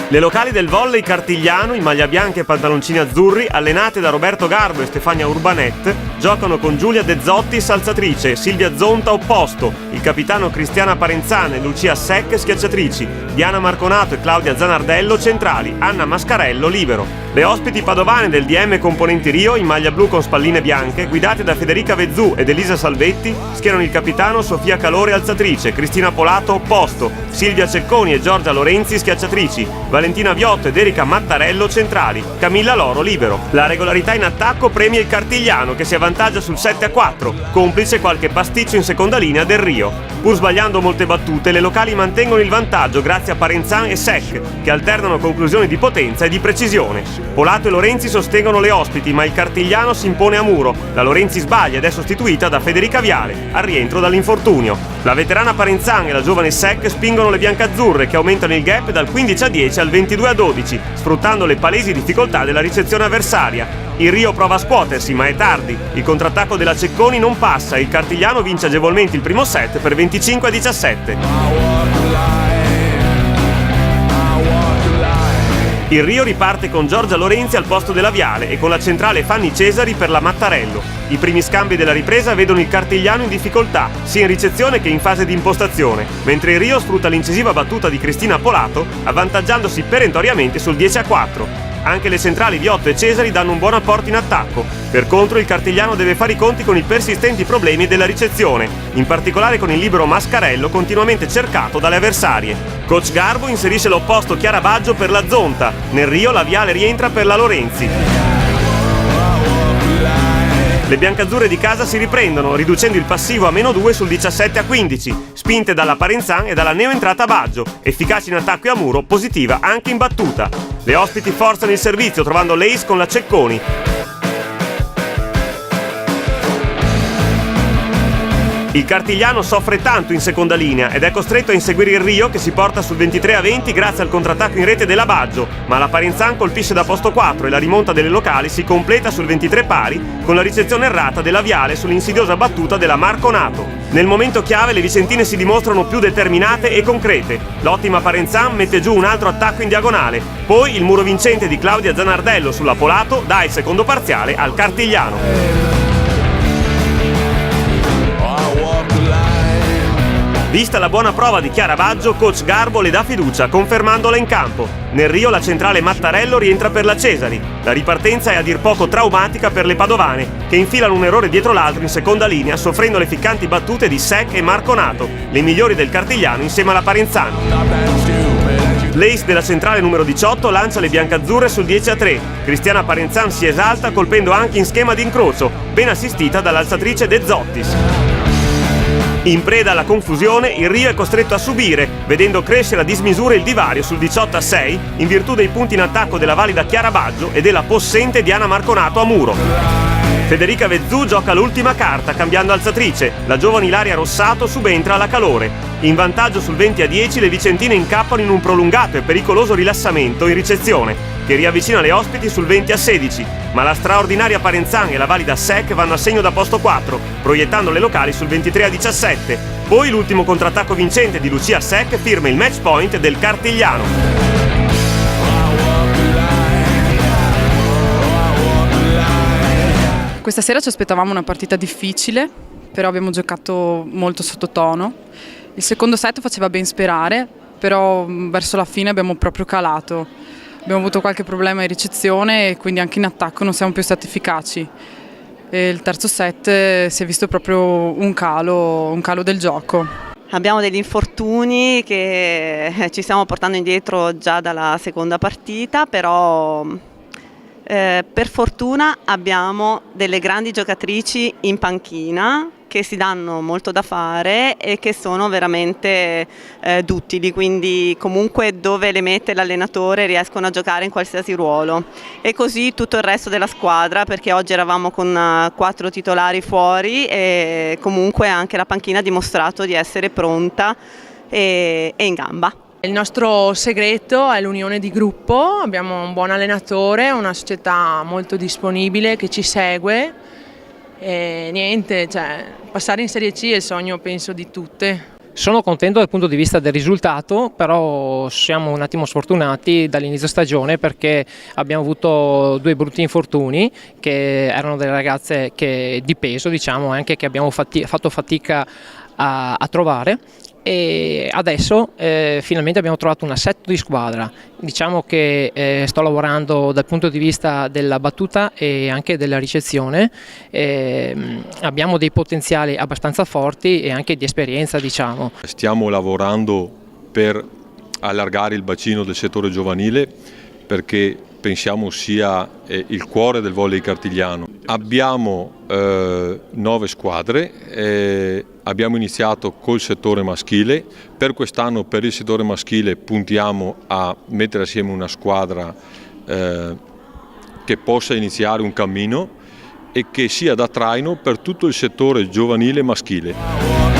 Le locali del volley Cartigliano, in maglia bianca e pantaloncini azzurri, allenate da Roberto Garbo e Stefania Urbanet, giocano con Giulia De Zottis alzatrice, Silvia Zonta opposto, il capitano Cristiana Parenzan e Lucia Sec schiacciatrici, Diana Marconato e Claudia Zanardello centrali, Anna Mascarello libero. Le ospiti padovane del DM Componenti Rio, in maglia blu con spalline bianche, guidate da Federica Vezzù ed Elisa Salvetti, schierano il capitano Sofia Calore alzatrice, Cristina Polato opposto, Silvia Cecconi e Giorgia Lorenzi schiacciatrici, Valentina Viotto ed Erika Mattarello centrali, Camilla Loro libero. La regolarità in attacco premia il Cartigliano che si avvantaggia sul 7-4, complice qualche pasticcio in seconda linea del Rio. Pur sbagliando molte battute, le locali mantengono il vantaggio grazie a Parenzan e Sec, che alternano conclusioni di potenza e di precisione. Polato e Lorenzi sostengono le ospiti, ma il Cartigliano si impone a muro. La Lorenzi sbaglia ed è sostituita da Federica Viale, al rientro dall'infortunio. La veterana Parenzan e la giovane Sec spingono le biancazzurre, che aumentano il gap dal 15-10 al 22-12, sfruttando le palesi difficoltà della ricezione avversaria. Il Rio prova a scuotersi, ma è tardi. Il contrattacco della Cecconi non passa e il Cartigliano vince agevolmente il primo set per 25-17. Il Rio riparte con Giorgia Lorenzi al posto della Viale e con la centrale Fanny Cesari per la Mattarello. I primi scambi della ripresa vedono il Cartigliano in difficoltà, sia in ricezione che in fase di impostazione, mentre il Rio sfrutta l'incisiva battuta di Cristina Polato, avvantaggiandosi perentoriamente sul 10-4. Anche le centrali Viotto e Cesari danno un buon apporto in attacco. Per contro, il Cartigliano deve fare i conti con i persistenti problemi della ricezione, in particolare con il libero Mascarello continuamente cercato dalle avversarie. Coach Garbo inserisce l'opposto Chiara Baggio per la Zonta. Nel Rio la Viale rientra per la Lorenzi. Le biancazzurre di casa si riprendono, riducendo il passivo a -2 sul 17-15, spinte dalla Parenzan e dalla neoentrata Baggio, efficace in attacco e a muro, positiva anche in battuta. Le ospiti forzano il servizio trovando l'ace con la Cecconi. Il Cartigliano soffre tanto in seconda linea ed è costretto a inseguire il Rio che si porta sul 23-20 grazie al contrattacco in rete della Baggio, ma la Parenzan colpisce da posto 4 e la rimonta delle locali si completa sul 23 pari con la ricezione errata della Viale sull'insidiosa battuta della Marconato. Nel momento chiave le vicentine si dimostrano più determinate e concrete. L'ottima Parenzan mette giù un altro attacco in diagonale, poi il muro vincente di Claudia Zanardello sulla Polato dà il secondo parziale al Cartigliano. Vista la buona prova di Chiara Baggio, coach Garbo le dà fiducia, confermandola in campo. Nel Rio la centrale Mattarello rientra per la Cesari. La ripartenza è a dir poco traumatica per le padovane, che infilano un errore dietro l'altro in seconda linea, soffrendo le ficcanti battute di Sec e Marconato, le migliori del Cartigliano insieme alla Parenzano. L'ace della centrale numero 18 lancia le biancazzurre sul 10-3. Cristiana Parenzan si esalta colpendo anche in schema di incrocio, ben assistita dall'alzatrice De Zottis. In preda alla confusione, il Rio è costretto a subire, vedendo crescere a dismisura il divario sul 18-6 in virtù dei punti in attacco della valida Chiara Baggio e della possente Diana Marconato a muro. Federica Vezzù gioca l'ultima carta cambiando alzatrice, la giovane Ilaria Rossato subentra alla Calore. In vantaggio sul 20-10 le vicentine incappano in un prolungato e pericoloso rilassamento in ricezione, che riavvicina le ospiti sul 20-16, ma la straordinaria Parenzan e la valida Sec vanno a segno da posto 4, proiettando le locali sul 23-17. Poi l'ultimo contrattacco vincente di Lucia Sec firma il match point del Cartigliano. Questa sera ci aspettavamo una partita difficile, però abbiamo giocato molto sottotono. Il secondo set faceva ben sperare, però verso la fine abbiamo proprio calato. Abbiamo avuto qualche problema in ricezione e quindi anche in attacco non siamo più stati efficaci. E il terzo set si è visto proprio un calo del gioco. Abbiamo degli infortuni che ci stiamo portando indietro già dalla seconda partita, però per fortuna abbiamo delle grandi giocatrici in panchina che si danno molto da fare e che sono veramente duttili, quindi comunque dove le mette l'allenatore riescono a giocare in qualsiasi ruolo, e così tutto il resto della squadra, perché oggi eravamo con 4 titolari fuori e comunque anche la panchina ha dimostrato di essere pronta e in gamba. Il nostro segreto è l'unione di gruppo, abbiamo un buon allenatore, una società molto disponibile che ci segue e niente, passare in Serie C è il sogno penso di tutte. Sono contento dal punto di vista del risultato, però siamo un attimo sfortunati dall'inizio stagione perché abbiamo avuto 2 brutti infortuni che erano delle ragazze di peso, diciamo, anche che abbiamo fatto fatica a trovare. E adesso finalmente abbiamo trovato un assetto di squadra. Diciamo che sto lavorando dal punto di vista della battuta e anche della ricezione, abbiamo dei potenziali abbastanza forti e anche di esperienza, diciamo. Stiamo lavorando per allargare il bacino del settore giovanile perché pensiamo sia il cuore del volley cartigliano. Abbiamo 9 squadre, abbiamo iniziato col settore maschile, per quest'anno per il settore maschile puntiamo a mettere assieme una squadra che possa iniziare un cammino e che sia da traino per tutto il settore giovanile maschile.